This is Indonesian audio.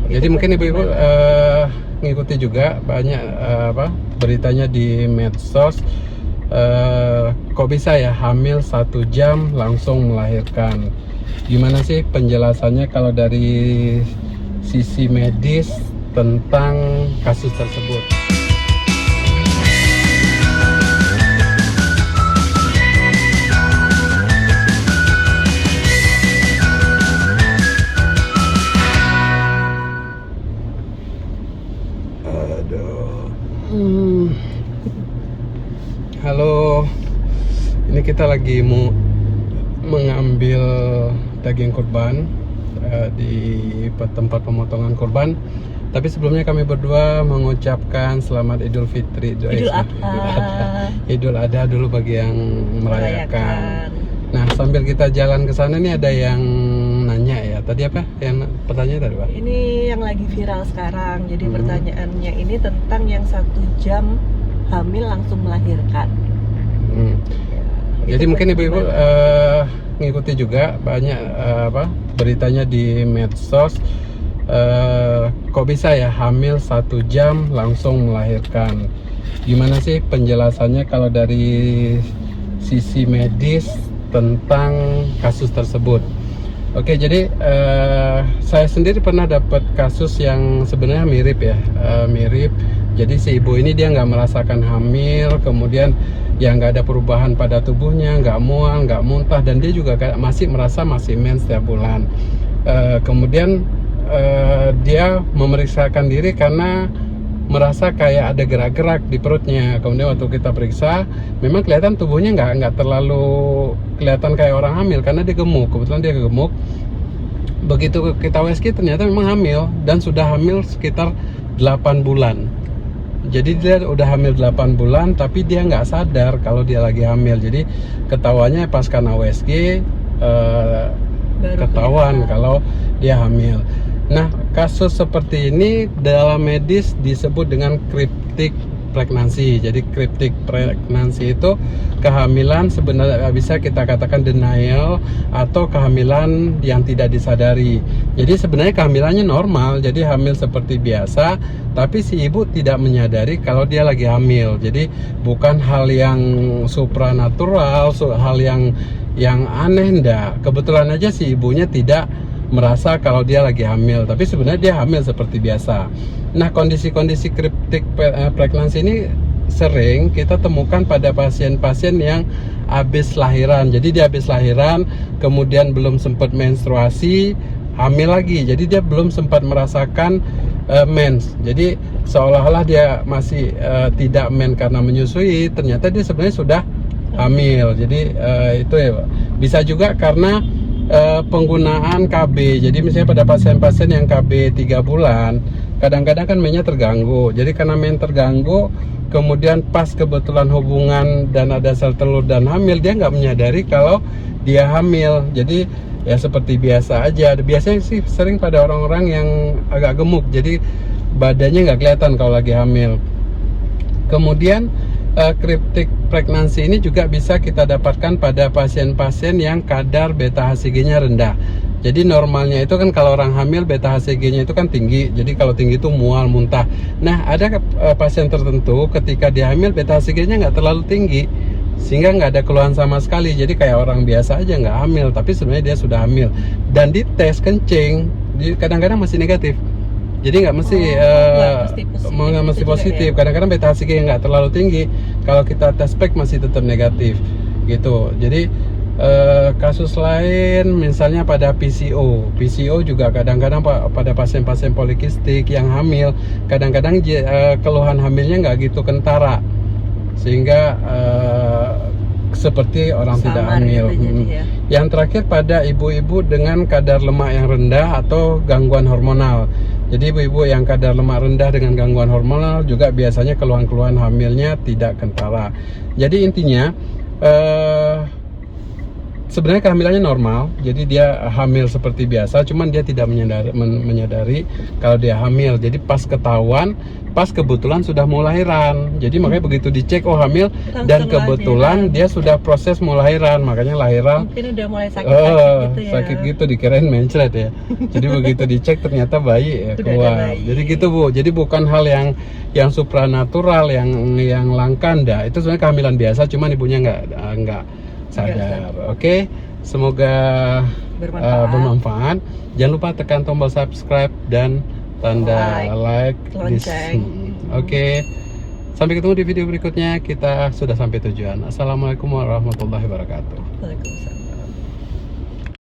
Jadi mungkin ibu-ibu ngikuti juga banyak beritanya di medsos. Kok bisa ya hamil 1 jam langsung melahirkan? Gimana sih penjelasannya kalau dari sisi medis tentang kasus tersebut? Halo, ini kita lagi mau mengambil daging kurban di tempat pemotongan kurban. Tapi sebelumnya kami berdua mengucapkan selamat Idul Fitri, Idul Adha dulu bagi yang merayakan. Nah, sambil kita jalan ke sana nih ada yang nanya ya. Tadi apa? Yang pertanyaan tadi, Pak? Ini yang lagi viral sekarang. Jadi pertanyaannya ini tentang yang 1 jam hamil langsung melahirkan. Jadi mungkin ibu-ibu ngikuti juga banyak beritanya di medsos. Kok bisa ya hamil 1 jam langsung melahirkan? Gimana sih penjelasannya kalau dari sisi medis tentang kasus tersebut? Oke, jadi saya sendiri pernah dapat kasus yang sebenarnya mirip ya, mirip. Jadi si ibu ini dia nggak merasakan hamil, kemudian ya nggak ada perubahan pada tubuhnya, nggak mual, nggak muntah, dan dia juga masih merasa masih mens setiap bulan. Kemudian dia memeriksakan diri karena merasa kayak ada gerak-gerak di perutnya. Kemudian waktu kita periksa, memang kelihatan tubuhnya nggak terlalu kelihatan kayak orang hamil karena dia gemuk. Kebetulan dia gemuk. Begitu kita USG ternyata memang hamil dan sudah hamil sekitar 8 bulan. Jadi dia udah hamil 8 bulan tapi dia nggak sadar kalau dia lagi hamil. Jadi ketahuannya pas karena USG ketahuan kalau dia hamil. Nah, kasus seperti ini dalam medis disebut dengan cryptic pregnancy. Jadi cryptic pregnancy itu kehamilan sebenarnya bisa kita katakan denial atau kehamilan yang tidak disadari. Jadi sebenarnya kehamilannya normal, jadi hamil seperti biasa, tapi si ibu tidak menyadari kalau dia lagi hamil. Jadi bukan hal yang supranatural, hal yang aneh, enggak. Kebetulan aja si ibunya tidak merasa kalau dia lagi hamil, tapi sebenarnya dia hamil seperti biasa. Nah, kondisi-kondisi cryptic pregnancy ini sering kita temukan pada pasien-pasien yang habis lahiran. Jadi dia habis lahiran, kemudian belum sempat menstruasi, hamil lagi. Jadi dia belum sempat merasakan mens. Jadi seolah-olah dia masih tidak mens karena menyusui, ternyata dia sebenarnya sudah hamil. Jadi itu ya, bisa juga karena penggunaan KB. Jadi misalnya pada pasien-pasien yang KB 3 bulan, kadang-kadang kan mennya terganggu. Jadi karena men terganggu, kemudian pas kebetulan hubungan dan ada sel telur dan hamil, dia nggak menyadari kalau dia hamil. Jadi ya seperti biasa aja. Biasanya sih sering pada orang-orang yang agak gemuk, jadi badannya nggak kelihatan kalau lagi hamil. Kemudian cryptic pregnancy ini juga bisa kita dapatkan pada pasien-pasien yang kadar beta HCG-nya rendah. Jadi normalnya itu kan kalau orang hamil beta HCG-nya itu kan tinggi. Jadi kalau tinggi itu mual, muntah. Nah, ada pasien tertentu ketika dia hamil beta HCG-nya nggak terlalu tinggi, sehingga nggak ada keluhan sama sekali. Jadi kayak orang biasa aja nggak hamil, tapi sebenarnya dia sudah hamil. Dan di tes kencing kadang-kadang masih negatif. Jadi nggak mesti nggak mesti positif. Kadang-kadang beta HCG yang nggak terlalu tinggi, kalau kita tes pack masih tetap negatif gitu. Jadi kasus lain misalnya pada PCO juga kadang-kadang pada pasien-pasien polikistik yang hamil, kadang-kadang keluhan hamilnya nggak gitu kentara, sehingga seperti orang tidak hamil. Ya. Yang terakhir pada ibu-ibu dengan kadar lemak yang rendah atau gangguan hormonal. Jadi ibu-ibu yang kadar lemak rendah dengan gangguan hormonal juga biasanya keluhan-keluhan hamilnya tidak kentara. Jadi intinya sebenarnya kehamilannya normal, jadi dia hamil seperti biasa, cuman dia tidak menyadari kalau dia hamil. Jadi pas ketahuan, pas kebetulan sudah mau lahiran. Jadi makanya begitu dicek, oh hamil, dan kebetulan dia sudah proses mau lahiran, makanya lahiran. Mungkin udah mulai sakit-sakit gitu ya. Sakit gitu, dikirain mencret ya. Jadi begitu dicek ternyata bayi ya keluar. Jadi gitu Bu. Jadi bukan hal yang supranatural, yang langka, enggak. Itu sebenarnya kehamilan biasa, cuman ibunya nggak sadar. Oke, semoga bermanfaat. Jangan lupa tekan tombol subscribe dan tanda like. Oke, sampai ketemu di video berikutnya. Kita sudah sampai tujuan. Assalamualaikum warahmatullahi wabarakatuh. Waalaikumsalam.